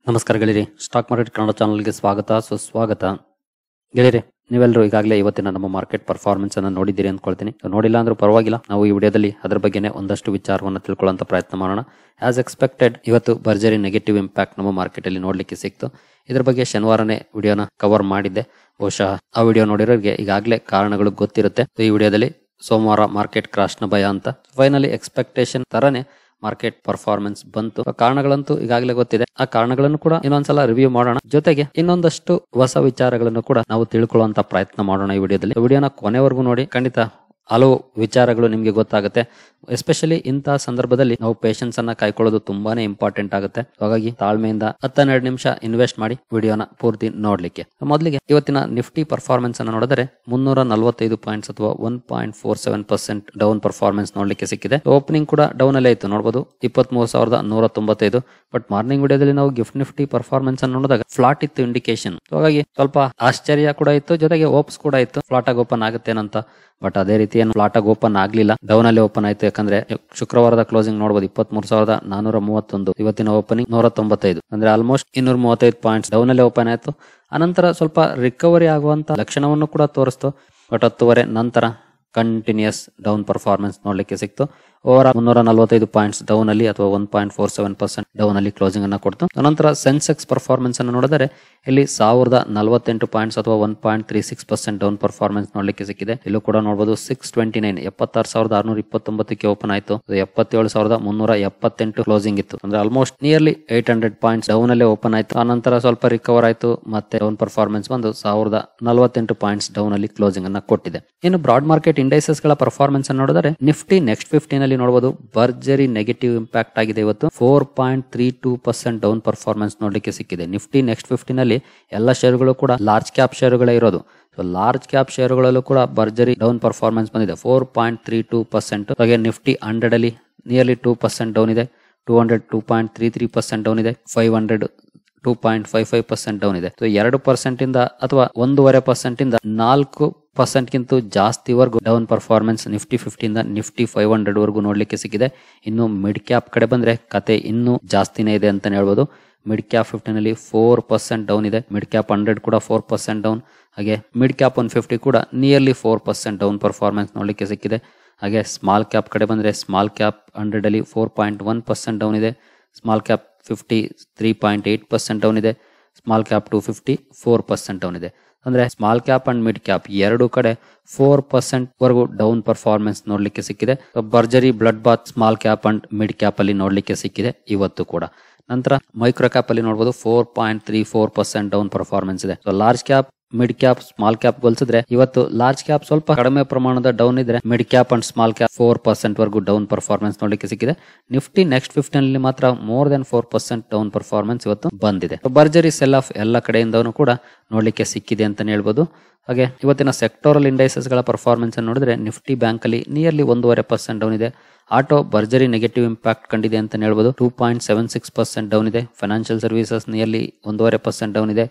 ನಮಸ್ಕಾರ ಗೆಳೆಯರಿ, stock market Kannada ಚಾನಲ್ಗೆ ಸ್ವಾಗತ ಸುಸ್ವಾಗತ. ಗೆಳೆಯರಿ, ನೀವೆಲ್ಲರೂ ಈಗಾಗಲೇ ಇವತ್ತಿನ ನಮ್ಮ ಮಾರ್ಕೆಟ್ ಪರ್ಫಾರ್ಮೆನ್ಸ್ ಅನ್ನು ನೋಡಿದ್ದೀರಿ ಅಂದ್ಕೊಳ್ತೀನಿ. ನೋಡಿಲ್ಲ ಅಂದ್ರೂ ಪರವಾಗಿಲ್ಲ, ನಾವು ಈ ವಿಡಿಯೋದಲ್ಲಿ ಅದರ ಬಗ್ಗೆನೇ ಒಂದಷ್ಟು ವಿಚಾರವನ್ನು ತಿಳ್ಕೊಳ್ಳುವಂತ ಪ್ರಯತ್ನ ಮಾಡೋಣ. ಆಸ್ ಎಕ್ಸ್ಪೆಕ್ಟೆಡ್ ಇವತ್ತು ಭರ್ಜರಿ ನೆಗೆಟಿವ್ ಇಂಪ್ಯಾಕ್ಟ್ ನಮ್ಮ ಮಾರ್ಕೆಟ್ ಅಲ್ಲಿ ನೋಡ್ಲಿಕ್ಕೆ ಸಿಕ್ತು. ಇದ್ರ ಬಗ್ಗೆ ಶನಿವಾರನೇ ವಿಡಿಯೋನ ಕವರ್ ಮಾಡಿದ್ದೆ. ಬಹುಶಃ ಆ ವಿಡಿಯೋ ನೋಡಿರೋರಿಗೆ ಈಗಾಗಲೇ ಕಾರಣಗಳು ಗೊತ್ತಿರುತ್ತೆ. ಈ ವಿಡಿಯೋದಲ್ಲಿ ಸೋಮವಾರ ಮಾರ್ಕೆಟ್ ಕ್ರಾಶ್ ನ ಭಯ ಅಂತ, ಫೈನಲಿ ಎಕ್ಸ್ಪೆಕ್ಟೇಷನ್ ತರನೇ ಮಾರ್ಕೆಟ್ ಪರ್ಫಾರ್ಮೆನ್ಸ್ ಬಂತು. ಕಾರಣಗಳಂತೂ ಈಗಾಗಲೇ ಗೊತ್ತಿದೆ. ಆ ಕಾರಣಗಳನ್ನು ಕೂಡ ಇನ್ನೊಂದ್ಸಲ ರಿವ್ಯೂ ಮಾಡೋಣ. ಜೊತೆಗೆ ಇನ್ನೊಂದಷ್ಟು ಹೊಸ ವಿಚಾರಗಳನ್ನು ಕೂಡ ನಾವು ತಿಳ್ಕೊಳ್ಳುವಂತ ಪ್ರಯತ್ನ ಮಾಡೋಣ ಈ ವಿಡಿಯೋದಲ್ಲಿ. ವಿಡಿಯೋನ ಕೊನೆವರೆಗೂ ನೋಡಿ, ಖಂಡಿತ ಹಲವು ವಿಚಾರಗಳು ನಿಮ್ಗೆ ಗೊತ್ತಾಗುತ್ತೆ. ಎಸ್ಪೆಷಲಿ ಇಂತಹ ಸಂದರ್ಭದಲ್ಲಿ ನಾವು ಪೇಷನ್ಸ್ ಅನ್ನ ಕಾಯ್ಕೊಳ್ಳೋದು ತುಂಬಾನೇ ಇಂಪಾರ್ಟೆಂಟ್ ಆಗುತ್ತೆ. ಹಾಗಾಗಿ ತಾಳ್ಮೆಯಿಂದ 10-12 ನಿಮಿಷ ಇನ್ವೆಸ್ಟ್ ಮಾಡಿ ವಿಡಿಯೋನ ಪೂರ್ತಿ ನೋಡ್ಲಿಕ್ಕೆ. ಮೊದಲಿಗೆ ಇವತ್ತಿನ ನಿಫ್ಟಿ ಪರ್ಫಾರ್ಮೆನ್ಸ್ ಅನ್ನು ನೋಡಿದರೆ 345 ಪಾಯಿಂಟ್ಸ್ ಅಥವಾ 1.47% ಡೌನ್ ಪರ್ಫಾರ್ಮೆನ್ಸ್ ನೋಡ್ಲಿಕ್ಕೆ ಸಿಕ್ಕಿದೆ. ಓಪನಿಂಗ್ ಕೂಡ ಡೌನ್ ಅಲ್ಲೇ ಇತ್ತು, ನೋಡಬಹುದು 23,195. ಬಟ್ ಮಾರ್ನಿಂಗ್ ವಿಡಿಯೋದಲ್ಲಿ ನಾವು ಗಿಫ್ಟ್ ನಿಫ್ಟಿ ಪರ್ಫಾರ್ಮೆನ್ಸ್ ಅನ್ನು ನೋಡಿದಾಗ ಫ್ಲಾಟ್ ಇತ್ತು ಇಂಡಿಕೇಶನ್. ಹಾಗಾಗಿ ಸ್ವಲ್ಪ ಆಶ್ಚರ್ಯ ಕೂಡ ಇತ್ತು, ಜೊತೆಗೆ ಓಪ್ಸ್ ಕೂಡ ಇತ್ತು ಫ್ಲಾಟ್ ಆಗಿ ಓಪನ್ ಆಗುತ್ತೇನಂತ. ಬಟ್ ಅದೇ ರೀತಿ ಏನು ಫ್ಲಾಟ್ ಆಗಿ ಓಪನ್ ಆಗ್ಲಿಲ್ಲ, ಡೌನ್ ಅಲ್ಲಿ ಓಪನ್ ಆಯ್ತು. ಯಾಕಂದ್ರೆ ಶುಕ್ರವಾರದ ಕ್ಲೋಸಿಂಗ್ ನೋಡಬಹುದು 23,431, ಇವತ್ತಿನ ಓಪನಿಂಗ್ 195, ಅಂದ್ರೆ ಆಲ್ಮೋಸ್ಟ್ 235 ಪಾಯಿಂಟ್ಸ್ ಡೌನ್ ಅಲ್ಲಿ ಓಪನ್ ಆಯ್ತು. ಅನಂತರ ಸ್ವಲ್ಪ ರಿಕವರಿ ಆಗುವಂತ ಲಕ್ಷಣವನ್ನು ಕೂಡ ತೋರಿಸ್ತು. ಬಟ್ 10:30 ನಂತರ ಕಂಟಿನ್ಯೂಸ್ ಡೌನ್ ಪರ್ಫಾರ್ಮೆನ್ಸ್ ನೋಡ್ಲಿಕ್ಕೆ ಸಿಕ್ತು. ಓವರ್ 345 ಪಾಯಿಂಟ್ಸ್ ಡೌನ್ ಅಲ್ಲಿ ಅಥವಾ 1.47% ಡೌನ್ ಅಲ್ಲಿ ಕ್ಲೋಸಿಂಗ್ ಅನ್ನ ಕೊಡ್ತು. ನಂತರ ಸೆನ್ಸೆಕ್ಸ್ ಪರ್ಫಾರ್ಮೆನ್ಸ್ ಅನ್ನು ನೋಡಿದರೆ ಇಲ್ಲಿ 1048 ಪಾಯಿಂಟ್ಸ್ ಅಥವಾ 1.36% ಡೌನ್ ಪರ್ಫಾರ್ಮೆನ್ಸ್ ನೋಡ್ಲಿಕ್ಕೆ ಸಿಕ್ಕಿದೆ. ಇಲ್ಲೂ ಕೂಡ ನೋಡಬಹುದು 629, 76,629ಕ್ಕೆ ಓಪನ್ ಆಯ್ತು. 77,378 ಕ್ಲೋಸಿಂಗ್ ಇತ್ತು, ಅಂದ್ರೆ ಆಲ್ಮೋಸ್ಟ್ ನಿಯರ್ಲಿ 800 ಪಾಯಿಂಟ್ಸ್ ಡೌನ್ ಅಲ್ಲೇ ಓಪನ್ ಆಯ್ತು. ಆನಂತರ ಸ್ವಲ್ಪ ರಿಕವರ್ ಆಯ್ತು, ಮತ್ತೆ ಡೌನ್ ಪರ್ಫಾರ್ಮೆನ್ಸ್ ಬಂದು 1048 ಪಾಯಿಂಟ್ಸ್ ಡೌನ್ ಅಲ್ಲಿ ಕ್ಲೋಸಿಂಗ್ ಅನ್ನ ಕೊಟ್ಟಿದೆ. ಇನ್ನು ಬ್ರಾಡ್ ಮಾರ್ಕೆಟ್ ಇಂಡೈಸಸ್ ಗಳ ಪರ್ಫಾರ್ಮೆನ್ಸ್ ಅನ್ನು ನೋಡಿದರೆ ನಿಫ್ಟಿ ನೆಕ್ಸ್ಟ್ 15 ನೋಡಬಹುದು ಭರ್ಜರಿ ನೆಗೆಟಿವ್ ಇಂಪ್ಯಾಕ್ಟ್ ಆಗಿದೆ. ಇವತ್ತು 4.32% ಡೌನ್ ಪರ್ಫಾರ್ಮೆನ್ಸ್ ನೋಡ್ಲಿಕ್ಕೆ ಸಿಕ್ಕಿದೆ. ನಿಫ್ಟಿ ನೆಕ್ಸ್ಟ್ 15 ನಲ್ಲಿ ಎಲ್ಲ ಶೇರುಗಳು ಕೂಡ ಲಾರ್ಜ್ ಕ್ಯಾಪ್ ಶೇರುಗಳೇ ಇರೋದು. ಸೊ ಲಾರ್ಜ್ ಕ್ಯಾಪ್ ಶೇರುಗಳಲ್ಲೂ ಕೂಡ ಭರ್ಜರಿ ಡೌನ್ ಪರ್ಫಾರ್ಮೆನ್ಸ್ ಬಂದಿದೆ 4.32%. ಹಾಗೆ ನಿಫ್ಟಿ 100 ಅಲ್ಲಿ ನಿಯರ್ಲಿ 2% ಡೌನ್ ಇದೆ. 200 2.33% ಡೌನ್ ಇದೆ. 500 2.55% ಡೌನ್ ಇದೆ. ಸೊ 2% ಇಂದ ಅಥವಾ 1.5% ಇಂದ 4% ಗಿಂತ ಜಾಸ್ತಿವರೆಗೂ ಡೌನ್ ಪರ್ಫಾರ್ಮೆನ್ಸ್ ನಿಫ್ಟಿ 50 ಇಂದ ನಿಫ್ಟಿ 500 ವರೆಗೂ ನೋಡ್ಲಿಕ್ಕೆ ಸಿಕ್ಕಿದೆ. ಇನ್ನು ಮಿಡ್ ಕ್ಯಾಪ್ ಕಡೆ ಬಂದ್ರೆ ಕತೆ ಇನ್ನೂ ಜಾಸ್ತಿನೇ ಇದೆ ಅಂತಾನೆ ಹೇಳ್ಬೋದು. ಮಿಡ್ ಕ್ಯಾಪ್ 50 ನಲ್ಲಿ 4% ಡೌನ್ ಇದೆ. ಮಿಡ್ ಕ್ಯಾಪ್ 100 ಕೂಡ 4% ಡೌನ್. ಹಾಗೆ ಮಿಡ್ ಕ್ಯಾಪ್ 150 ಕೂಡ ನಿಯರ್ಲಿ 4% ಡೌನ್ ಪರ್ಫಾರ್ಮೆನ್ಸ್ ನೋಡ್ಲಿಕ್ಕೆ ಸಿಕ್ಕಿದೆ. ಹಾಗೆ ಸ್ಮಾಲ್ ಕ್ಯಾಪ್ ಕಡೆ ಬಂದ್ರೆ ಸ್ಮಾಲ್ ಕ್ಯಾಪ್ 100 ಅಲ್ಲಿ 4.1% ಡೌನ್ ಇದೆ. ಸ್ಮಾಲ್ ಕ್ಯಾಪ್ 50 3.8% ಡೌನ್ ಇದೆ. ಸ್ಮಾಲ್ ಕ್ಯಾಪ್ 250 4% ಡೌನ್ ಇದೆ. ಅಂದ್ರೆ small cap and mid cap ಎರಡು ಕಡೆ 4% ವರೆಗೂ ಡೌನ್ ಪರ್ಫಾರ್ಮೆನ್ಸ್ ನೋಡ್ಲಿಕ್ಕೆ ಸಿಕ್ಕಿದೆ. ಭರ್ಜರಿ blood bath small cap and mid cap ಅಲ್ಲಿ ನೋಡ್ಲಿಕ್ಕೆ ಸಿಕ್ಕಿದೆ ಇವತ್ತು ಕೂಡ. ನಂತರ ಮೈಕ್ರೋ ಕ್ಯಾಪ್ ಅಲ್ಲಿ ನೋಡಬಹುದು 4.34% ಡೌನ್ ಪರ್ಫಾರ್ಮೆನ್ಸ್ ಇದೆ. Large cap, mid cap, small cap ಹೋಲಿಸಿದ್ರೆ ಇವತ್ತು ಲಾರ್ಜ್ ಕ್ಯಾಪ್ ಸ್ವಲ್ಪ ಕಡಿಮೆ ಪ್ರಮಾಣದ ಡೌನ್ ಇದ್ರೆ mid cap and small cap 4% ವರೆಗೂ ಡೌನ್ ಪರ್ಫಾರ್ಮೆನ್ಸ್ ನೋಡ್ಲಿಕ್ಕೆ ಸಿಕ್ಕಿದೆ. ನಿಫ್ಟಿ ನೆಕ್ಸ್ಟ್ 15 ನಲ್ಲಿ ಮಾತ್ರ ಮೋರ್ ದೆನ್ 4% ಡೌನ್ ಪರ್ಫಾರ್ಮೆನ್ಸ್ ಇವತ್ತು ಬಂದಿದೆ. ಭರ್ಜರಿ ಸೆಲ್ ಆಫ್ ಎಲ್ಲ ಕಡೆಯಿಂದನೂ ಕೂಡ ನೋಡ್ಲಿಕ್ಕೆ ಸಿಕ್ಕಿದೆ ಅಂತಾನೆ ಹೇಳ್ಬೋದು. ಹಾಗೆ ಇವತ್ತಿನ ಸೆಕ್ಟೋರಲ್ ಇಂಡೈಸಸ್ ಗಳ ಪರ್ಫಾರ್ಮೆನ್ಸ್ ಅನ್ನು ನೋಡಿದ್ರೆ ನಿಫ್ಟಿ ಬ್ಯಾಂಕ್ ಅಲ್ಲಿ ನಿಯರ್ಲಿ 1.5% ಡೌನ್ ಇದೆ. ಆಟೋ ಭರ್ಜರಿ ನೆಗೆಟಿವ್ ಇಂಪ್ಯಾಕ್ಟ್ ಕಂಡಿದೆ ಅಂತ ಹೇಳ್ಬೋದು, 2.76% ಡೌನ್ ಇದೆ. ಫೈನಾನ್ಷಿಯಲ್ ಸರ್ವಿಸಸ್ ನಿಯರ್ಲಿ 1.5% ಡೌನ್ ಇದೆ.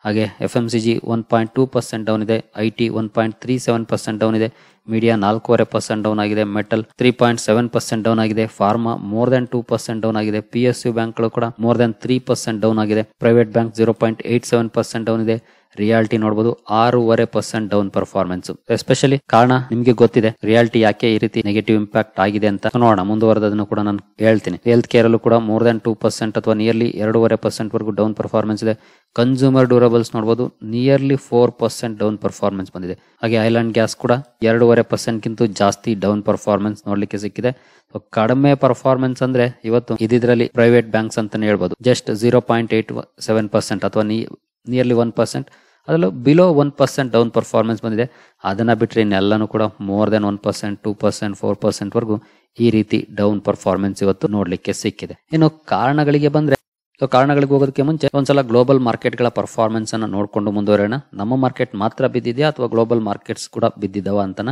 ಹಾಗೆ FMCG 1.2% ಡೌನ್ ಇದೆ. IT 1.37% ಡೌನ್ ಇದೆ. ಮೀಡಿಯಾ 4.5% ಡೌನ್ ಆಗಿದೆ. ಮೆಟಲ್ 3.7% ಡೌನ್ ಆಗಿದೆ. ಫಾರ್ಮಾ ಮೋರ್ ದೆನ್ 2% ಡೌನ್ ಆಗಿದೆ. PSU ಬ್ಯಾಂಕ್ಗಳು ಕೂಡ ಮೋರ್ ದೆನ್ 3% ಡೌನ್ ಆಗಿದೆ. ಪ್ರೈವೇಟ್ ಬ್ಯಾಂಕ್ 0.87% ಡೌನ್ ಇದೆ. ರಿಯಾಲಿಟಿ ನೋಡಬಹುದು 6.5% ಡೌನ್ ಪರ್ಫಾರ್ಮೆನ್ಸ್. ಎಸ್ಪೆಷಲಿ ಕಾರಣ ನಿಮ್ಗೆ ಗೊತ್ತಿದೆ, ರಿಯಾಲಿಟಿ ಯಾಕೆ ಈ ರೀತಿ ನೆಗೆಟಿವ್ ಇಂಪ್ಯಾಕ್ಟ್ ಆಗಿದೆ ಅಂತ ನೋಡೋಣ. ಮುಂದುವರೆದನ್ನು ಕೂಡ ನಾನು ಹೇಳ್ತೀನಿ. ಹೆಲ್ತ್ ಕೇರ್ ಅಲ್ಲೂ ಕೂಡ ಮೋರ್ ದೆನ್ 2% ಅಥವಾ ನಿಯರ್ಲಿ 2.5% ವರೆಗೂ ಡೌನ್ ಪರ್ಫಾರ್ಮೆನ್ಸ್ ಇದೆ. ಕನ್ಸ್ಯೂಮರ್ ಡ್ಯೂರಬಲ್ಸ್ ನೋಡಬಹುದು ನಿಯರ್ಲಿ 4% ಡೌನ್ ಪರ್ಫಾರ್ಮೆನ್ಸ್ ಬಂದಿದೆ. ಹಾಗೆ ಆಯಿಲ್ ಅಂಡ್ ಗ್ಯಾಸ್ ಕೂಡ 2.5% ಗಿಂತ ಜಾಸ್ತಿ ಡೌನ್ ಪರ್ಫಾರ್ಮೆನ್ಸ್ ನೋಡ್ಲಿಕ್ಕೆ ಸಿಕ್ಕಿದೆ. ಕಡಿಮೆ ಪರ್ಫಾರ್ಮೆನ್ಸ್ ಅಂದ್ರೆ ಇವತ್ತು ಇದರಲ್ಲಿ ಪ್ರೈವೇಟ್ ಬ್ಯಾಂಕ್ಸ್ ಅಂತಾನೆ ಹೇಳ್ಬೋದು. ಜಸ್ಟ್ 0.87% ಅಥವಾ ನಿಯರ್ಲಿ 1%, ಅದರಲ್ಲೂ ಬಿಲೋ 1% ಡೌನ್ ಪರ್ಫಾರ್ಮೆನ್ಸ್ ಬಂದಿದೆ. ಅದನ್ನ ಬಿಟ್ಟರೆ ಇನ್ನೆಲ್ಲನೂ ಕೂಡ ಮೋರ್ ದೆನ್ 1%, 2%, 4% ವರೆಗೂ ಈ ರೀತಿ ಡೌನ್ ಪರ್ಫಾರ್ಮೆನ್ಸ್ ಇವತ್ತು ನೋಡ್ಲಿಕ್ಕೆ ಸಿಕ್ಕಿದೆ. ಇನ್ನು ಕಾರಣಗಳಿಗೆ ಬಂದ್ರೆ, ಕಾರಣಗಳಿಗೆ ಹೋಗೋದಕ್ಕೆ ಮುಂಚೆ ಒಂದ್ಸಲ ಗ್ಲೋಬಲ್ ಮಾರ್ಕೆಟ್ ಗಳ ಪರ್ಫಾರ್ಮೆನ್ಸ್ ಅನ್ನ ನೋಡ್ಕೊಂಡು ಮುಂದುವರೋಣ. ನಮ್ಮ ಮಾರ್ಕೆಟ್ ಮಾತ್ರ ಬಿದ್ದಿದೆಯಾ ಅಥವಾ ಗ್ಲೋಬಲ್ ಮಾರ್ಕೆಟ್ಸ್ ಕೂಡ ಬಿದ್ದಿದ್ದಾವ ಅಂತನ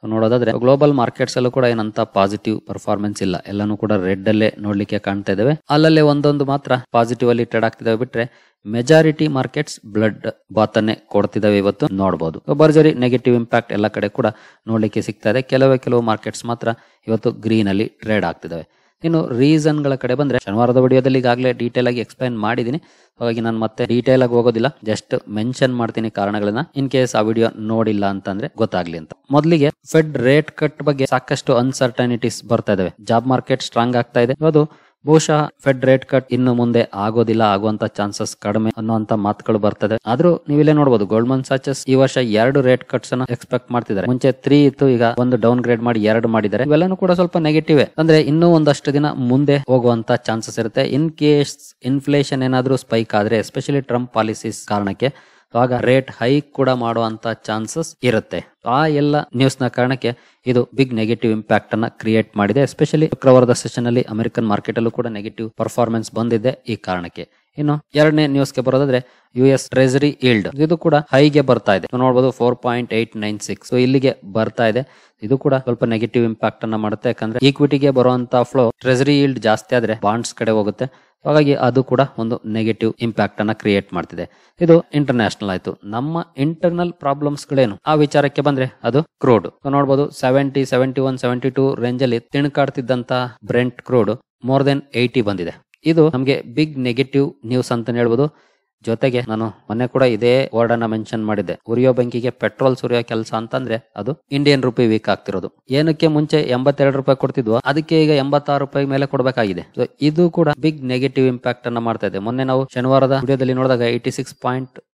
ನೋಡೋದಾದ್ರೆ, ಗ್ಲೋಬಲ್ ಮಾರ್ಕೆಟ್ಸ್ ಅಲ್ಲೂ ಕೂಡ ಏನಂತ ಪಾಸಿಟಿವ್ ಪರ್ಫಾರ್ಮೆನ್ಸ್ ಇಲ್ಲ. ಎಲ್ಲಾನು ಕೂಡ ರೆಡ್ ಅಲ್ಲೇ ನೋಡ್ಲಿಕ್ಕೆ ಕಾಣ್ತಾ ಇದಾವೆ. ಅಲ್ಲಲ್ಲೇ ಒಂದೊಂದು ಮಾತ್ರ ಪಾಸಿಟಿವ್ ಅಲ್ಲಿ ಟ್ರೇಡ್ ಆಗ್ತಿದಾವೆ. ಬಿಟ್ರೆ ಮೆಜಾರಿಟಿ ಮಾರ್ಕೆಟ್ಸ್ ಬ್ಲಡ್ ಬಾತ್ ಅನ್ನೇ ಕೊಡ್ತಿದಾವೆ ಇವತ್ತು ನೋಡಬಹುದು. ಭರ್ಜರಿ ನೆಗೆಟಿವ್ ಇಂಪ್ಯಾಕ್ಟ್ ಎಲ್ಲ ಕಡೆ ಕೂಡ ನೋಡ್ಲಿಕ್ಕೆ ಸಿಗ್ತಾ ಇದೆ. ಕೆಲವು ಮಾರ್ಕೆಟ್ಸ್ ಮಾತ್ರ ಇವತ್ತು ಗ್ರೀನ್ ಅಲ್ಲಿ ಟ್ರೇಡ್ ಆಗ್ತಿದಾವೆ. ಇನ್ನು ರೀಸನ್ ಗಳ ಕಡೆ ಬಂದ್ರೆ ಶನಿವಾರದ ವಿಡಿಯೋದಲ್ಲಿ ಈಗಾಗಲೇ ಡೀಟೇಲ್ ಆಗಿ ಎಕ್ಸ್ಪ್ಲೈನ್ ಮಾಡಿದೀನಿ. ಹಾಗಾಗಿ ನಾನು ಮತ್ತೆ ಡೀಟೇಲ್ ಆಗಿ ಹೋಗೋದಿಲ್ಲ, ಜಸ್ಟ್ ಮೆನ್ಷನ್ ಮಾಡ್ತೀನಿ ಕಾರಣಗಳನ್ನ, ಇನ್ ಕೇಸ್ ಆ ವಿಡಿಯೋ ನೋಡಿಲ್ಲ ಅಂತಂದ್ರೆ ಗೊತ್ತಾಗ್ಲಿ ಅಂತ. ಮೊದಲಿಗೆ ಫೆಡ್ ರೇಟ್ ಕಟ್ ಬಗ್ಗೆ ಸಾಕಷ್ಟು ಅನ್ಸರ್ಟನಿಟೀಸ್ ಬರ್ತಾ ಇದಾವೆ. ಜಾಬ್ ಮಾರ್ಕೆಟ್ ಸ್ಟ್ರಾಂಗ್ ಆಗ್ತಾ ಇದೆ. ಅದು ಬಹುಶಃ ಫೆಡ್ ರೇಟ್ ಕಟ್ ಇನ್ನು ಮುಂದೆ ಆಗೋದಿಲ್ಲ, ಆಗುವಂತ ಚಾನ್ಸಸ್ ಕಡಿಮೆ ಅನ್ನುವಂತ ಮಾತುಗಳು ಬರ್ತದೆ. ಆದ್ರೂ ನೀವಿಲ್ಲೇ ನೋಡಬಹುದು, ಗೋಲ್ಡ್ಮನ್ ಸಾಚಸ್ ಈ ವರ್ಷ 2 ರೇಟ್ ಕಟ್ಸ್ ಅನ್ನ ಎಕ್ಸ್ಪೆಕ್ಟ್ ಮಾಡ್ತಿದ್ದಾರೆ. ಮುಂಚೆ 3 ಇತ್ತು, ಈಗ ಒಂದು ಡೌನ್ ಗ್ರೇಡ್ ಮಾಡಿ 2 ಮಾಡಿದ್ದಾರೆ. ಇವೆಲ್ಲನೂ ಕೂಡ ಸ್ವಲ್ಪ ನೆಗೆಟಿವ್, ಅಂದ್ರೆ ಇನ್ನೂ ಒಂದಷ್ಟು ದಿನ ಮುಂದೆ ಹೋಗುವಂತ ಚಾನ್ಸಸ್ ಇರುತ್ತೆ. ಇನ್ ಕೇಸ್ ಇನ್ಫ್ಲೇಷನ್ ಏನಾದ್ರೂ ಸ್ಪೈಕ್ ಆದ್ರೆ, ಎಸ್ಪೆಷಲಿ ಟ್ರಂಪ್ ಪಾಲಿಸೀಸ್ ಕಾರಣಕ್ಕೆ, ಆಗ ರೇಟ್ ಹೈಕ್ ಕೂಡ ಮಾಡುವಂತ ಚಾನ್ಸಸ್ ಇರುತ್ತೆ. ಆ ಎಲ್ಲ ನ್ಯೂಸ್ ನ ಕಾರಣಕ್ಕೆ ಇದು ಬಿಗ್ ನೆಗೆಟಿವ್ ಇಂಪ್ಯಾಕ್ಟ್ ಅನ್ನ ಕ್ರಿಯೇಟ್ ಮಾಡಿದೆ. ಎಸ್ಪೆಷಲಿ ಶುಕ್ರವಾರದ ಸೆಷನ್ ಅಲ್ಲಿ ಅಮೆರಿಕನ್ ಮಾರ್ಕೆಟ್ ಅಲ್ಲೂ ಕೂಡ ನೆಗೆಟಿವ್ ಪರ್ಫಾರ್ಮೆನ್ಸ್ ಬಂದಿದೆ ಈ ಕಾರಣಕ್ಕೆ. ಇನ್ನು ಎರಡನೇ ನ್ಯೂಸ್ ಗೆ ಬರೋದಾದ್ರೆ US ಟ್ರೆಜರಿ ಈಲ್ಡ್, ಇದು ಕೂಡ ಹೈಗೆ ಬರ್ತಾ ಇದೆ. ನೋಡಬಹುದು 4.896, ಸೊ ಇಲ್ಲಿಗೆ ಬರ್ತಾ ಇದೆ. ಇದು ಕೂಡ ಸ್ವಲ್ಪ ನೆಗೆಟಿವ್ ಇಂಪ್ಯಾಕ್ಟ್ ಅನ್ನ ಮಾಡುತ್ತೆ. ಯಾಕಂದ್ರೆ ಈಕ್ವಿಟಿಗೆ ಬರುವಂತ ಫ್ಲೋ ಟ್ರೆಜರಿ ಈಲ್ಡ್ ಜಾಸ್ತಿ ಆದ್ರೆ ಬಾಂಡ್ಸ್ ಕಡೆ ಹೋಗುತ್ತೆ. ಹಾಗಾಗಿ ಅದು ಕೂಡ ಒಂದು ನೆಗೆಟಿವ್ ಇಂಪ್ಯಾಕ್ಟ್ ಅನ್ನ ಕ್ರಿಯೇಟ್ ಮಾಡ್ತಿದೆ. ಇದು ಇಂಟರ್ನ್ಯಾಷನಲ್ ಆಯ್ತು. ನಮ್ಮ ಇಂಟರ್ನಲ್ ಪ್ರಾಬ್ಲಮ್ಸ್ ಗಳೇನು ಆ ವಿಚಾರಕ್ಕೆ ಬಂದ್ರೆ ಅದು ಕ್ರೂಡ್. ನೋಡಬಹುದು 70, 71, 72 ರೇಂಜ್ ಅಲ್ಲಿ ತಿಣಕಾಡ್ತಿದ್ದಂತ ಬ್ರೆಂಟ್ ಕ್ರೂಡ್ ಮೋರ್ ದೆನ್ 80 ಬಂದಿದೆ. ಇದು ನಮಗೆ ಬಿಗ್ ನೆಗೆಟಿವ್ ನ್ಯೂಸ್ ಅಂತ ಹೇಳ್ಬೋದು. ಜೊತೆಗೆ ನಾನು ಮೊನ್ನೆ ಕೂಡ ಇದೇ ವರ್ಡ್ ಅನ್ನ ಮೆನ್ಷನ್ ಮಾಡಿದ್ದೆ, ಉರಿಯೋ ಬೆಂಕಿಗೆ ಪೆಟ್ರೋಲ್ ಸುರಿಯೋ ಕೆಲಸ ಅಂತಂದ್ರೆ ಅದು ಇಂಡಿಯನ್ ರುಪಿ ವೀಕ್ ಆಗ್ತಿರೋದು. ಏನಕ್ಕೆ ಮುಂಚೆ 82 ರೂಪಾಯಿ ಕೊಡ್ತಿದ್ವು, ಅದಕ್ಕೆ ಈಗ 86 ರೂಪಾಯಿ ಮೇಲೆ ಕೊಡಬೇಕಾಗಿದೆ. ಸೊ ಇದು ಕೂಡ ಬಿಗ್ ನೆಗೆಟಿವ್ ಇಂಪ್ಯಾಕ್ಟ್ ಅನ್ನ ಮಾಡ್ತಾ ಇದೆ. ಮೊನ್ನೆ ನಾವು ಶನಿವಾರದ ವಿಡಿಯೋದಲ್ಲಿ ನೋಡಿದಾಗ 86.2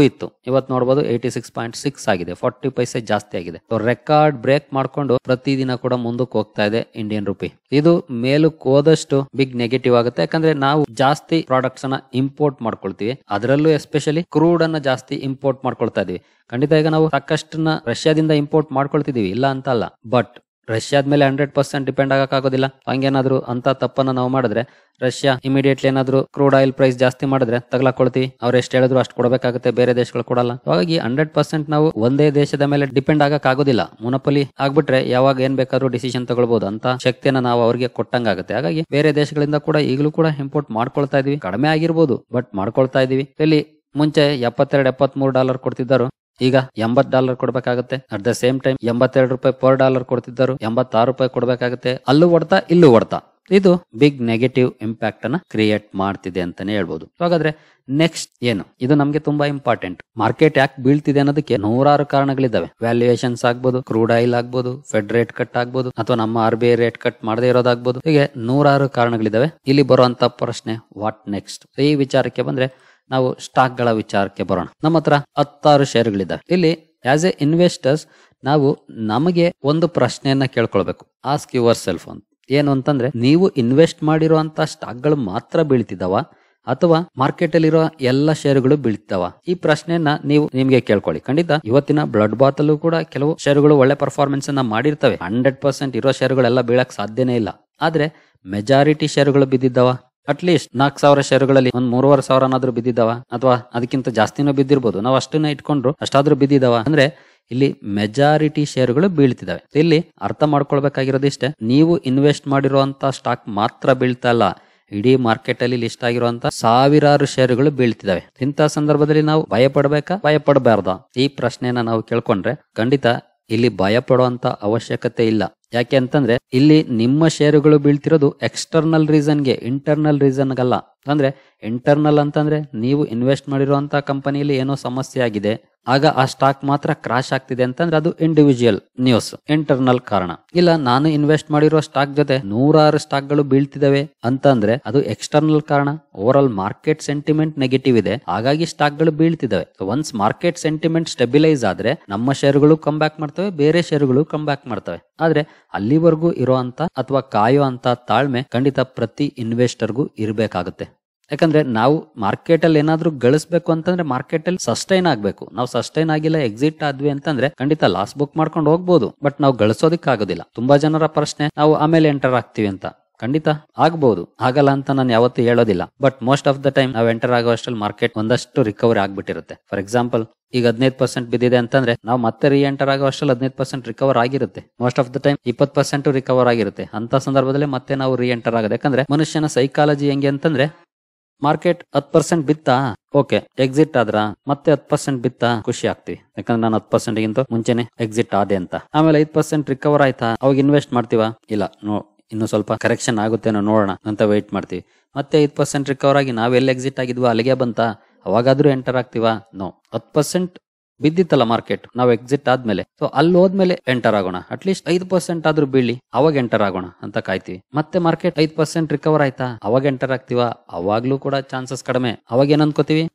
ಇತ್ತು, ಇವತ್ತು ನೋಡಬಹುದು 86.6 ಆಗಿದೆ. 40 ಪೈಸೆ ಜಾಸ್ತಿ ಆಗಿದೆ. ಸೊ ರೆಕಾರ್ಡ್ ಬ್ರೇಕ್ ಮಾಡ್ಕೊಂಡು ಪ್ರತಿದಿನ ಕೂಡ ಮುಂದಕ್ಕೆ ಹೋಗ್ತಾ ಇದೆ ಇಂಡಿಯನ್ ರುಪಿ. ಇದು ಮೇಲಕ್ಕೆ ಹೋದಷ್ಟು ಬಿಗ್ ನೆಗೆಟಿವ್ ಆಗುತ್ತೆ. ಯಾಕಂದ್ರೆ ನಾವು ಜಾಸ್ತಿ ಪ್ರಾಡಕ್ಟ್ಸ್ ಅನ್ನ ಇಂಪೋರ್ಟ್ ಮಾಡ್ಕೊಳ್ತೀವಿ, ಅದರಲ್ಲೂ ಎಸ್ಪೆಷಲಿ ಕ್ರೂಡ್ ಅನ್ನ ಜಾಸ್ತಿ ಇಂಪೋರ್ಟ್ ಮಾಡ್ಕೊಳ್ತಾ ಇದೀವಿ. ಖಂಡಿತ ಈಗ ನಾವು ಸಾಕಷ್ಟನ್ನ ರಷ್ಯಾದಿಂದ ಇಂಪೋರ್ಟ್ ಮಾಡ್ಕೊಳ್ತಿದೀವಿ, ಇಲ್ಲ ಅಂತ ಅಲ್ಲ. ಬಟ್ ರಷ್ಯಾದ ಮೇಲೆ 100% ಡಿಪೆಂಡ್ ಆಗಕ್ಕಾಗೋದಿಲ್ಲ. ಹಂಗೇನಾದ್ರು ಅಂತ ತಪ್ಪನ್ನ ನಾವು ಮಾಡಿದ್ರೆ, ರಷ್ಯಾ ಇಮಿಡಿಯೇಟ್ಲಿ ಏನಾದ್ರು ಕ್ರೂಡ್ ಆಯಿಲ್ ಪ್ರೈಸ್ ಜಾಸ್ತಿ ಮಾಡಿದ್ರೆ ತಗಲಾಕೊಳ್ತೀವಿ. ಅವ್ರು ಎಷ್ಟು ಹೇಳಿದ್ರು ಅಷ್ಟು ಕೊಡಬೇಕಾಗುತ್ತೆ, ಬೇರೆ ದೇಶಗಳು ಕೊಡಲ್ಲ. ಹಾಗಾಗಿ 100% ನಾವು ಒಂದೇ ದೇಶದ ಮೇಲೆ ಡಿಪೆಂಡ್ ಆಗಕ್ಕಾಗೋದಿಲ್ಲ. ಮುನಪಲಿ ಆಗ್ಬಿಟ್ರೆ ಯಾವಾಗ ಏನ್ ಬೇಕಾದ್ರೂ ಡಿಸಿಷನ್ ತಗೊಳ್ಬಹುದು ಅಂತ ಶಕ್ತಿಯನ್ನ ನಾವು ಅವ್ರಿಗೆ ಕೊಟ್ಟಂಗಾಗುತ್ತೆ. ಹಾಗಾಗಿ ಬೇರೆ ದೇಶಗಳಿಂದ ಕೂಡ ಈಗಲೂ ಕೂಡ ಇಂಪೋರ್ಟ್ ಮಾಡ್ಕೊಳ್ತಾ ಇದೀವಿ. ಕಡಿಮೆ ಆಗಿರ್ಬೋದು, ಬಟ್ ಮಾಡ್ಕೊಳ್ತಾ ಇದೀವಿ. ಇಲ್ಲಿ ಮುಂಚೆ $72-73 ಕೊಡ್ತಿದ್ದರು, ಈಗ $80 ಕೊಡ್ಬೇಕಾಗುತ್ತೆ. ಅಟ್ ದ ಸೇಮ್ ಟೈಮ್ 82 ರೂಪಾಯಿ ಪರ್ ಡಾಲರ್ ಕೊಡ್ತಿದ್ದರು, 86 ರೂಪಾಯಿ ಕೊಡ್ಬೇಕಾಗುತ್ತೆ. ಅಲ್ಲೂ ಹೊಡ್ತಾ ಇಲ್ಲೂ ಹೊಡ್ತಾ, ಇದು ಬಿಗ್ ನೆಗೆಟಿವ್ ಇಂಪ್ಯಾಕ್ಟ್ ಅನ್ನ ಕ್ರಿಯೇಟ್ ಮಾಡ್ತಿದೆ ಅಂತಾನೆ ಹೇಳ್ಬೋದು. ಹಾಗಾದ್ರೆ ನೆಕ್ಸ್ಟ್ ಏನು, ಇದು ನಮ್ಗೆ ತುಂಬಾ ಇಂಪಾರ್ಟೆಂಟ್. ಮಾರ್ಕೆಟ್ ಯಾಕೆ ಬೀಳ್ತಿದೆ ಅನ್ನೋದಕ್ಕೆ ನೂರಾರು ಕಾರಣಗಳಿದಾವೆ. ವ್ಯಾಲ್ಯೂಯೇಷನ್ಸ್ ಆಗ್ಬೋದು, ಕ್ರೂಡ್ ಆಯಿಲ್ ಆಗ್ಬೋದು, ಫೆಡ್ ರೇಟ್ ಕಟ್ ಆಗ್ಬೋದು, ಅಥವಾ ನಮ್ಮ RBI ರೇಟ್ ಕಟ್ ಮಾಡದೇ ಇರೋದಾಗ್ಬೋದು. ಹೀಗೆ ನೂರಾರು ಕಾರಣಗಳಿದಾವೆ. ಇಲ್ಲಿ ಬರುವಂತ ಪ್ರಶ್ನೆ ವಾಟ್ ನೆಕ್ಸ್ಟ್. ಈ ವಿಚಾರಕ್ಕೆ ಬಂದ್ರೆ ನಾವು ಸ್ಟಾಕ್ ಗಳ ವಿಚಾರಕ್ಕೆ ಬರೋಣ. ನಮ್ಮ ಹತ್ರ 16 ಶೇರ್ಗಳಿದ್ದಾವೆ. ಇಲ್ಲಿ ಆಸ್ ಎ ಇನ್ವೆಸ್ಟರ್ಸ್ ನಾವು ನಮಗೆ ಒಂದು ಪ್ರಶ್ನೆಯನ್ನ ಕೇಳ್ಕೊಳ್ಬೇಕು. ಆಸ್ಕ್ ಯುವರ್ ಸೆಲ್ಫ್ ಅಂತ. ಏನು ಅಂತಂದ್ರೆ, ನೀವು ಇನ್ವೆಸ್ಟ್ ಮಾಡಿರುವಂತ ಸ್ಟಾಕ್ ಗಳು ಮಾತ್ರ ಬೀಳ್ತಿದಾವ ಅಥವಾ ಮಾರ್ಕೆಟ್ ಅಲ್ಲಿರೋ ಎಲ್ಲ ಷೇರುಗಳು ಬೀಳ್ತಿದಾವ? ಈ ಪ್ರಶ್ನೆಯನ್ನ ನೀವು ನಿಮ್ಗೆ ಕೇಳ್ಕೊಳ್ಳಿ. ಖಂಡಿತ ಇವತ್ತಿನ ಬ್ಲಡ್ ಬಾತ್ ಅಲ್ಲೂ ಕೂಡ ಕೆಲವು ಷೇರುಗಳು ಒಳ್ಳೆ ಪರ್ಫಾರ್ಮೆನ್ಸ್ ಅನ್ನ ಮಾಡಿರ್ತವೆ. 100% ಇರೋ ಷೇರುಗಳೆಲ್ಲ ಬೀಳಕ್ ಸಾಧ್ಯನೇ ಇಲ್ಲ. ಆದ್ರೆ ಮೆಜಾರಿಟಿ ಷೇರುಗಳು ಬಿದ್ದಿದ್ದಾವ. ಅಟ್ಲೀಸ್ಟ್ 4,000 ಶೇರುಗಳಲ್ಲಿ ಒಂದ್ 3,500 ಬಿದ್ದಿದ್ದಾವ, ಅಥವಾ ಅದಕ್ಕಿಂತ ಜಾಸ್ತಿನೂ ಬಿದ್ದಿರ್ಬೋದು. ನಾವು ಅಷ್ಟನ್ನ ಇಟ್ಕೊಂಡ್ರು ಅಷ್ಟಾದ್ರೂ ಬಿದ್ದಿದ್ದಾವ ಅಂದ್ರೆ ಇಲ್ಲಿ ಮೆಜಾರಿಟಿ ಶೇರುಗಳು ಬೀಳ್ತಿದಾವೆ. ಇಲ್ಲಿ ಅರ್ಥ ಮಾಡ್ಕೊಳ್ಬೇಕಾಗಿರೋದು ಇಷ್ಟೇ, ನೀವು ಇನ್ವೆಸ್ಟ್ ಮಾಡಿರುವಂತ ಸ್ಟಾಕ್ ಮಾತ್ರ ಬೀಳ್ತಾ ಇಲ್ಲ, ಇಡೀ ಮಾರ್ಕೆಟ್ ಅಲ್ಲಿ ಲಿಸ್ಟ್ ಆಗಿರುವಂತ ಸಾವಿರಾರು ಶೇರುಗಳು ಬೀಳ್ತಿದಾವೆ. ಇಂಥ ಸಂದರ್ಭದಲ್ಲಿ ನಾವು ಭಯ ಪಡ್ಬೇಕಾ, ಭಯ ಪಡಬಾರ್ದಾ? ಈ ಪ್ರಶ್ನೆಯನ್ನ ನಾವು ಕೇಳ್ಕೊಂಡ್ರೆ ಖಂಡಿತ ಇಲ್ಲಿ ಭಯ ಪಡುವಂತ ಅವಶ್ಯಕತೆ ಇಲ್ಲ. ಯಾಕೆ ಅಂತಂದ್ರೆ ಇಲ್ಲಿ ನಿಮ್ಮ ಷೇರುಗಳು ಬೀಳ್ತಿರೋದು ಎಕ್ಸ್ಟರ್ನಲ್ ರೀಸನ್ಗೆ, ಇಂಟರ್ನಲ್ ರೀಸನ್ಗಲ್ಲ. ಅಂದ್ರೆ ಇಂಟರ್ನಲ್ ಅಂತಂದ್ರೆ ನೀವು ಇನ್ವೆಸ್ಟ್ ಮಾಡಿರುವಂತ ಕಂಪನಿಯಲ್ಲಿ ಏನೋ ಸಮಸ್ಯೆ ಆಗಿದೆ, ಆಗ ಆ ಸ್ಟಾಕ್ ಮಾತ್ರ ಕ್ರಾಶ್ ಆಗ್ತಿದೆ ಅಂತಂದ್ರೆ ಅದು ಇಂಡಿವಿಜುವಲ್ ನ್ಯೂಸ್, ಇಂಟರ್ನಲ್ ಕಾರಣ. ಇಲ್ಲ ನಾನು ಇನ್ವೆಸ್ಟ್ ಮಾಡಿರೋ ಸ್ಟಾಕ್ ಜೊತೆ ನೂರಾರು ಸ್ಟಾಕ್ ಗಳು ಬೀಳ್ತಿದಾವೆ ಅಂತಂದ್ರೆ ಅದು ಎಕ್ಸ್ಟರ್ನಲ್ ಕಾರಣ. Over all market sentiment negative ಇದೆ, ಹಾಗಾಗಿ ಸ್ಟಾಕ್ ಗಳು ಬೀಳ್ತಿದಾವೆ. ಒನ್ಸ್ ಮಾರ್ಕೆಟ್ ಸೆಂಟಿಮೆಂಟ್ ಸ್ಟೆಬಿಲೈಸ್ ಆದ್ರೆ ನಮ್ಮ ಷೇರುಗಳು ಕಮ್ ಬ್ಯಾಕ್ ಮಾಡ್ತವೆ, ಬೇರೆ ಷೇರುಗಳು ಕಮ್ ಬ್ಯಾಕ್ ಮಾಡ್ತವೆ. ಆದ್ರೆ ಅಲ್ಲಿವರೆಗೂ ಇರುವಂತ ಅಥವಾ ಕಾಯೋ ಅಂತ ತಾಳ್ಮೆ ಖಂಡಿತ ಪ್ರತಿ ಇನ್ವೆಸ್ಟರ್ಗೂ ಇರಬೇಕಾಗುತ್ತೆ. ಯಾಕಂದ್ರೆ ನಾವು ಮಾರ್ಕೆಟ್ ಅಲ್ಲಿ ಏನಾದ್ರೂ ಗಳಿಸ್ಬೇಕು ಅಂತಂದ್ರೆ ಮಾರ್ಕೆಟ್ ಅಲ್ಲಿ ಸಸ್ಟೈನ್ ಆಗ್ಬೇಕು. ನಾವು ಸಸ್ಟೈನ್ ಆಗಿಲ್ಲ, ಎಕ್ಸಿಟ್ ಆದ್ವಿ ಅಂತಂದ್ರೆ ಖಂಡಿತ ಲಾಸ್ ಬುಕ್ ಮಾಡ್ಕೊಂಡು ಹೋಗ್ಬೋದು, ಬಟ್ ನಾವು ಗಳಿಸೋದಿಕ್ ಆಗೋದಿಲ್ಲ. ತುಂಬಾ ಜನರ ಪ್ರಶ್ನೆ, ನಾವು ಆಮೇಲೆ ಎಂಟರ್ ಆಗ್ತೀವಿ ಅಂತ. ಖಂಡಿತ ಆಗ್ಬಹುದು, ಆಗಲ್ಲ ಅಂತ ನಾನು ಯಾವತ್ತೂ ಹೇಳೋದಿಲ್ಲ. But most of the time ನಾವು ಎಂಟರ್ ಆಗೋ ಅಷ್ಟರಲ್ಲಿ ಮಾರ್ಕೆಟ್ ಒಂದಷ್ಟು ರಿಕವರಿ ಆಗ್ಬಿಟ್ಟಿರುತ್ತೆ. ಫಾರ್ ಎಕ್ಸಾಂಪಲ್ ಈಗ 15% ಬಿದ್ದಿದೆ ಅಂತಂದ್ರೆ ನಾವು ಮತ್ತೆ ರೀ ಎಂಟರ್ ಆಗೋ ಅಷ್ಟರಲ್ಲಿ 15% ರಿಕವರ್ ಆಗಿರುತ್ತೆ. Most of the time 20% recover ಆಗಿರುತ್ತೆ. ಅಂತ ಸಂದರ್ಭದಲ್ಲಿ ಮತ್ತೆ ನಾವು ರೀ ಎಂಟರ್ ಆಗೋದು. ಯಾಕಂದ್ರೆ ಮನುಷ್ಯನ ಸೈಕಾಲಜಿ ಹೆಂಗೆ ಅಂತಂದ್ರೆ, ಮಾರ್ಕೆಟ್ 10% ಬಿತ್ತಾ, ಓಕೆ ಎಕ್ಸಿಟ್ ಆದ್ರ, ಮತ್ತೆ 10% ಬಿತ್ತಾ, ಖುಷಿ ಆಗ್ತೀವಿ. ಯಾಕಂದ್ರೆ ನಾನು 10% ಗಿಂತ ಮುಂಚೆನೆ ಎಕ್ಸಿಟ್ ಆದೆ ಅಂತ. ಆಮೇಲೆ 5% ರಿಕವರ್ ಆಯ್ತಾ, ಅವಾಗ ಇನ್ವೆಸ್ಟ್ ಮಾಡ್ತೀವ? ಇಲ್ಲ, ಇನ್ನು ಸ್ವಲ್ಪ ಕರೆಕ್ಷನ್ ಆಗುತ್ತೇನೋ ನೋಡೋಣ ಅಂತ ವೇಟ್ ಮಾಡ್ತೀವಿ. ಮತ್ತೆ 5% ರಿಕವರ್ ಆಗಿ ನಾವೆಲ್ಲಿ ಎಕ್ಸಿಟ್ ಆಗಿದ್ವಾ ಅಲ್ಲಿಗೆ ಬಂತಾ, ಅವಾಗಾದ್ರೂ ಎಂಟರ್ ಆಗ್ತೀವಾ? ನೋ. 10% ಬಿದ್ದಿತ್ತಲ್ಲ ಮಾರ್ಕೆಟ್, ನಾವು ಎಕ್ಸಿಟ್ ಆದ್ಮೇಲೆ, ಸೊ ಅಲ್ಲಿ ಹೋದ್ಮೇಲೆ ಎಂಟರ್ ಆಗೋಣ, ಅಟ್ಲೀಸ್ಟ್ 5% ಆದ್ರೂ ಬೀಳಿ ಅವಾಗ ಎಂಟರ್ ಆಗೋಣ ಅಂತ ಕಾಯ್ತೀವಿ. ಮತ್ತೆ ಮಾರ್ಕೆಟ್ 5% ರಿಕವರ್ ಆಯ್ತಾ, ಅವಾಗ ಎಂಟರ್ ಆಗ್ತೀವಾ? ಅವಾಗ್ಲೂ ಕೂಡ ಚಾನ್ಸಸ್ ಕಡಿಮೆ. ಅವಾಗ ಏನ್ ಅನ್ಕೋತೀವಿ,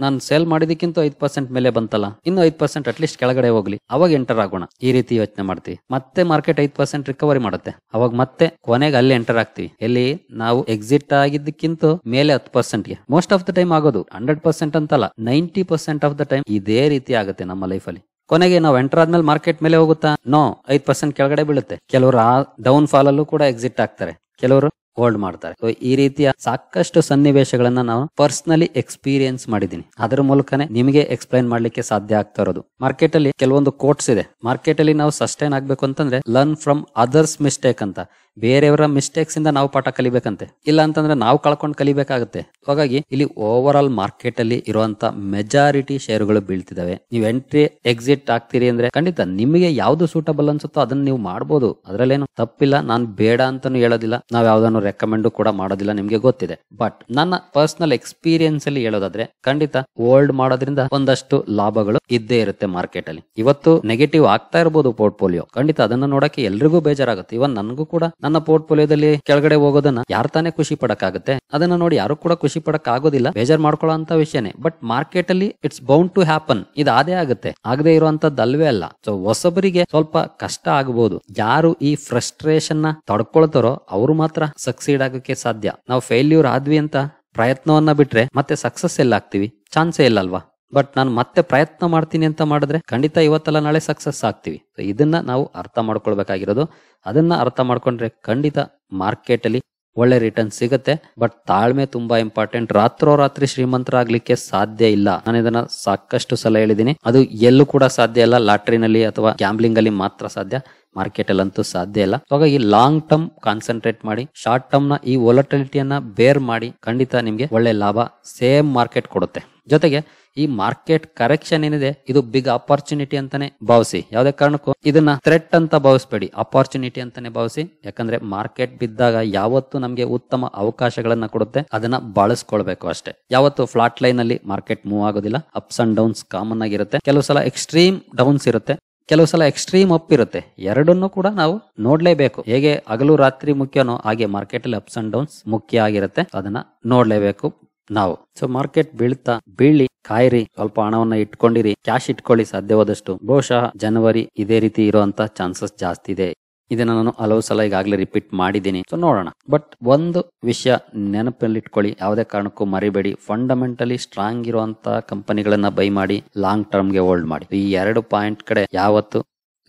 ನಾನು ಸೇಲ್ ಮಾಡಿದಕ್ಕಿಂತ 5% ಮೇಲೆ ಬಂತಲ್ಲ, ಇನ್ನು 5% ಅಟ್ಲೀಸ್ಟ್ ಕೆಳಗಡೆ ಹೋಗ್ಲಿ, ಅವಾಗ ಎಂಟರ್ ಆಗೋಣ, ಈ ರೀತಿ ಯೋಚನೆ ಮಾಡ್ತೀವಿ. ಮತ್ತೆ ಮಾರ್ಕೆಟ್ 5% ರಿಕವರಿ ಮಾಡುತ್ತೆ, ಅವಾಗ ಮತ್ತೆ ಕೊನೆಗೆ ಅಲ್ಲಿ ಎಂಟರ್ ಆಗ್ತೀವಿ. ಎಲ್ಲಿ? ನಾವು ಎಕ್ಸಿಟ್ ಆಗಿದ್ದಕ್ಕಿಂತ ಮೇಲೆ 10%ಗೆ. ಮೋಸ್ಟ್ ಆಫ್ ದ ಟೈಮ್ ಆಗೋದು 100% ಅಂತಲ್ಲ, 90% ಆಫ್ ದ ಟೈಮ್ ಇದೇ ರೀತಿ ಆಗುತ್ತೆ ನಮ್ಮ ಲೈಫ್ ಅಲ್ಲಿ. ಕೊನೆಗೆ ನಾವು ಎಂಟರ್ ಆದ್ಮೇಲೆ ಮಾರ್ಕೆಟ್ ಮೇಲೆ ಹೋಗುತ್ತಾ? ನೋ, 5% ಕೆಳಗಡೆ ಬೀಳುತ್ತೆ. ಕೆಲವರು ಆ ಡೌನ್ ಫಾಲ್ ಅಲ್ಲೂ ಕೂಡ ಎಕ್ಸಿಟ್ ಆಗ್ತಾರೆ, ಕೆಲವರು ಹೋಲ್ಡ್ ಮಾಡ್ತಾರೆ. ಸೊ ಈ ರೀತಿಯ ಸಾಕಷ್ಟು ಸನ್ನಿವೇಶಗಳನ್ನ ನಾವು ಪರ್ಸನಲಿ ಎಕ್ಸ್ಪೀರಿಯನ್ಸ್ ಮಾಡಿದೀನಿ. ಅದರ ಮೂಲಕನೇ ನಿಮಗೆ ಎಕ್ಸ್ಪ್ಲೈನ್ ಮಾಡ್ಲಿಕ್ಕೆ ಸಾಧ್ಯ ಆಗ್ತಾ ಇರೋದು. ಮಾರ್ಕೆಟ್ ಅಲ್ಲಿ ಕೆಲವೊಂದು ಕೋಟ್ಸ್ ಇದೆ. ಮಾರ್ಕೆಟ್ ಅಲ್ಲಿ ನಾವು ಸಸ್ಟೈನ್ ಆಗ್ಬೇಕು ಅಂತಂದ್ರೆ ಲರ್ನ್ ಫ್ರಮ್ ಅದರ್ಸ್ ಮಿಸ್ಟೇಕ್ ಅಂತ, ಬೇರೆಯವರ ಮಿಸ್ಟೇಕ್ಸ್ ಇಂದ ನಾವು ಪಾಠ ಕಲಿಬೇಕಂತೆ. ಇಲ್ಲ ಅಂತಂದ್ರೆ ನಾವು ಕಳ್ಕೊಂಡು ಕಲಿಬೇಕಾಗುತ್ತೆ. ಹಾಗಾಗಿ ಇಲ್ಲಿ ಓವರ್ ಆಲ್ ಮಾರ್ಕೆಟ್ ಅಲ್ಲಿ ಇರುವಂತ ಮೆಜಾರಿಟಿ ಶೇರುಗಳು ಬೀಳ್ತಿದಾವೆ. ನೀವು ಎಂಟ್ರಿ ಎಕ್ಸಿಟ್ ಆಗ್ತೀರಿ ಅಂದ್ರೆ ಖಂಡಿತ ನಿಮಗೆ ಯಾವ್ದು ಸೂಟಬಲ್ ಅನ್ಸುತ್ತೋ ಅದನ್ನ ನೀವು ಮಾಡ್ಬೋದು, ಅದ್ರಲ್ಲೇನು ತಪ್ಪಿಲ್ಲ. ನಾನು ಬೇಡ ಅಂತಾನು ಹೇಳೋದಿಲ್ಲ, ನಾವ್ ಯಾವ್ದನ್ನು ರೆಕಮೆಂಡ್ ಕೂಡ ಮಾಡೋದಿಲ್ಲ, ನಿಮ್ಗೆ ಗೊತ್ತಿದೆ. ಬಟ್ ನನ್ನ ಪರ್ಸನಲ್ ಎಕ್ಸ್ಪೀರಿಯನ್ಸ್ ಅಲ್ಲಿ ಹೇಳೋದಾದ್ರೆ ಖಂಡಿತ ಹೋಲ್ಡ್ ಮಾಡೋದ್ರಿಂದ ಒಂದಷ್ಟು ಲಾಭಗಳು ಇದ್ದೇ ಇರುತ್ತೆ ಮಾರ್ಕೆಟ್ ಅಲ್ಲಿ. ಇವತ್ತು ನೆಗೆಟಿವ್ ಆಗ್ತಾ ಇರಬಹುದು ಪೋರ್ಟ್ಫೋಲಿಯೋ, ಖಂಡಿತ ಅದನ್ನ ನೋಡಕ್ಕೆ ಎಲ್ರಿಗೂ ಬೇಜಾರಾಗುತ್ತೆ. ಇವನ್ ನನ್ಗೂ ಕೂಡ ನನ್ನ ಪೋರ್ಟ್ಫೋಲಿಯೋದಲ್ಲಿ ಕೆಳಗಡೆ ಹೋಗೋದನ್ನ ಯಾರು ತಾನೇ ಖುಷಿ ಪಡಕ್ಕಾಗುತ್ತೆ? ಅದನ್ನ ನೋಡಿ ಯಾರು ಕೂಡ ಖುಷಿ ಪಡಕ್ ಆಗೋದಿಲ್ಲ, ಬೇಜಾರ್ ಮಾಡ್ಕೊಳ್ಳೋ ಅಂತ ವಿಷಯನೇ. ಬಟ್ ಮಾರ್ಕೆಟ್ ಅಲ್ಲಿ ಇಟ್ಸ್ ಬೌಂಡ್ ಟು ಹ್ಯಾಪನ್, ಇದು ಅದೇ ಆಗುತ್ತೆ, ಆಗದೆ ಇರುವಂತದ್ದು ಅಲ್ವೇ ಅಲ್ಲ. ಸೊ ಹೊಸಬರಿಗೆ ಸ್ವಲ್ಪ ಕಷ್ಟ ಆಗಬಹುದು. ಯಾರು ಈ ಫ್ರಸ್ಟ್ರೇಷನ್ ನ ತಡ್ಕೊಳ್ತಾರೋ ಅವರು ಮಾತ್ರ ಸಕ್ಸೀಡ್ ಆಗಕ್ಕೆ ಸಾಧ್ಯ. ನಾವು ಫೇಲ್ಯೂರ್ ಆದ್ವಿ ಅಂತ ಪ್ರಯತ್ನವನ್ನ ಬಿಟ್ರೆ ಮತ್ತೆ ಸಕ್ಸಸ್ ಎಲ್ಲ ಆಗ್ತೀವಿ, ಚಾನ್ಸೇ ಇಲ್ಲ ಅಲ್ವಾ? ಬಟ್ ನಾನು ಮತ್ತೆ ಪ್ರಯತ್ನ ಮಾಡ್ತೀನಿ ಅಂತ ಮಾಡಿದ್ರೆ ಖಂಡಿತ ಇವತ್ತಲ್ಲ ನಾಳೆ ಸಕ್ಸಸ್ ಆಗ್ತೀವಿ. ಇದನ್ನ ನಾವು ಅರ್ಥ ಮಾಡ್ಕೊಳ್ಬೇಕಾಗಿರೋದು. ಅದನ್ನ ಅರ್ಥ ಮಾಡ್ಕೊಂಡ್ರೆ ಖಂಡಿತ ಮಾರ್ಕೆಟ್ ಅಲ್ಲಿ ಒಳ್ಳೆ ರಿಟರ್ನ್ ಸಿಗುತ್ತೆ. ಬಟ್ ತಾಳ್ಮೆ ತುಂಬಾ ಇಂಪಾರ್ಟೆಂಟ್. ರಾತ್ರೋರಾತ್ರಿ ಶ್ರೀಮಂತರಾಗ್ಲಿಕ್ಕೆ ಸಾಧ್ಯ ಇಲ್ಲ. ನಾನು ಇದನ್ನ ಸಾಕಷ್ಟು ಸಲ ಹೇಳಿದೀನಿ. ಅದು ಎಲ್ಲೂ ಕೂಡ ಸಾಧ್ಯ ಇಲ್ಲ. ಲಾಟ್ರಿನಲ್ಲಿ ಅಥವಾ ಗ್ಯಾಂಬ್ಲಿಂಗ್ ಅಲ್ಲಿ ಮಾತ್ರ ಸಾಧ್ಯ, ಮಾರ್ಕೆಟ್ ಅಲ್ಲಂತೂ ಸಾಧ್ಯ ಇಲ್ಲ. ಹಾಗಾಗಿ ಲಾಂಗ್ ಟರ್ಮ್ ಕಾನ್ಸಂಟ್ರೇಟ್ ಮಾಡಿ, ಶಾರ್ಟ್ ಟರ್ಮ್ ನ ಈ ವೊಲಟಿಲಿಟಿಯನ್ನ ಬೇರ್ ಮಾಡಿ, ಖಂಡಿತ ನಿಮ್ಗೆ ಒಳ್ಳೆ ಲಾಭ ಸೇಮ್ ಮಾರ್ಕೆಟ್ ಕೊಡುತ್ತೆ. ಜೊತೆಗೆ ಈ ಮಾರ್ಕೆಟ್ ಕರೆಕ್ಷನ್ ಏನಿದೆ ಇದು ಬಿಗ್ ಅಪಾರ್ಚುನಿಟಿ ಅಂತಾನೆ ಭಾವಿಸಿ. ಯಾವುದೇ ಕಾರಣಕ್ಕೂ ಇದನ್ನ ಥ್ರೆಟ್ ಅಂತ ಭಾವಿಸಬೇಡಿ, ಅಪಾರ್ಚುನಿಟಿ ಅಂತಾನೆ ಭಾವಿಸಿ. ಯಾಕಂದ್ರೆ ಮಾರ್ಕೆಟ್ ಬಿದ್ದಾಗ ಯಾವತ್ತು ನಮ್ಗೆ ಉತ್ತಮ ಅವಕಾಶಗಳನ್ನ ಕೊಡುತ್ತೆ, ಅದನ್ನ ಬಳಸ್ಕೊಳ್ಬೇಕು ಅಷ್ಟೇ. ಯಾವತ್ತು ಫ್ಲಾಟ್ ಲೈನ್ ಅಲ್ಲಿ ಮಾರ್ಕೆಟ್ ಮೂವ್ ಆಗೋದಿಲ್ಲ. ಅಪ್ಸ್ ಅಂಡ್ ಡೌನ್ಸ್ ಕಾಮನ್ ಆಗಿರುತ್ತೆ. ಕೆಲವು ಸಲ ಎಕ್ಸ್ಟ್ರೀಮ್ ಡೌನ್ಸ್ ಇರುತ್ತೆ, ಕೆಲವು ಸಲ ಎಕ್ಸ್ಟ್ರೀಮ್ ಅಪ್ ಇರುತ್ತೆ. ಎರಡನ್ನೂ ಕೂಡ ನಾವು ನೋಡ್ಲೇಬೇಕು. ಹೇಗೆ ಹಗಲು ರಾತ್ರಿ ಮುಖ್ಯನೋ ಹಾಗೆ ಮಾರ್ಕೆಟ್ ಅಲ್ಲಿ ಅಪ್ಸ್ ಅಂಡ್ ಡೌನ್ಸ್ ಮುಖ್ಯ ಆಗಿರುತ್ತೆ, ಅದನ್ನ ನೋಡ್ಲೇಬೇಕು ನಾವು. ಸೊ ಮಾರ್ಕೆಟ್ ಬೀಳ್ತಾ ಬೀಳಿ ಕಾಯಿರಿ, ಸ್ವಲ್ಪ ಹಣವನ್ನ ಇಟ್ಕೊಂಡಿರಿ, ಕ್ಯಾಶ್ ಇಟ್ಕೊಳ್ಳಿ ಸಾಧ್ಯವಾದಷ್ಟು. ಬಹುಶಃ ಜನವರಿ ಇದೇ ರೀತಿ ಇರುವಂತ ಚಾನ್ಸಸ್ ಜಾಸ್ತಿ ಇದೆ. ಇದನ್ನ ನಾನು ಹಲವು ಸಲ ಈಗಾಗಲೇ ರಿಪೀಟ್ ಮಾಡಿದ್ದೀನಿ. ಸೊ ನೋಡೋಣ. ಬಟ್ ಒಂದು ವಿಷಯ ನೆನಪಲ್ಲಿ ಇಟ್ಕೊಳ್ಳಿ, ಯಾವುದೇ ಕಾರಣಕ್ಕೂ ಮರಿಬೇಡಿ. ಫಂಡಮೆಂಟಲಿ ಸ್ಟ್ರಾಂಗ್ ಇರುವಂತ ಕಂಪನಿಗಳನ್ನ ಬೈ ಮಾಡಿ, ಲಾಂಗ್ ಟರ್ಮ್ಗೆ ಹೋಲ್ಡ್ ಮಾಡಿ. ಈ 2 ಪಾಯಿಂಟ್ ಕಡೆ ಯಾವತ್ತು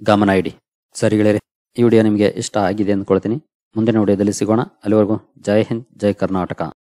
ಗಮನ ಇಡಿ. ಸರಿ ಗೆಳೆಯರೆ, ಈ ವಿಡಿಯೋ ನಿಮಗೆ ಇಷ್ಟ ಆಗಿದೆ ಅಂದ್ಕೊಳ್ತೀನಿ. ಮುಂದಿನ ವಿಡಿಯೋದಲ್ಲಿ ಸಿಗೋಣ. ಅಲ್ಲಿವರೆಗೂ ಜೈ ಹಿಂದ್, ಜೈ ಕರ್ನಾಟಕ.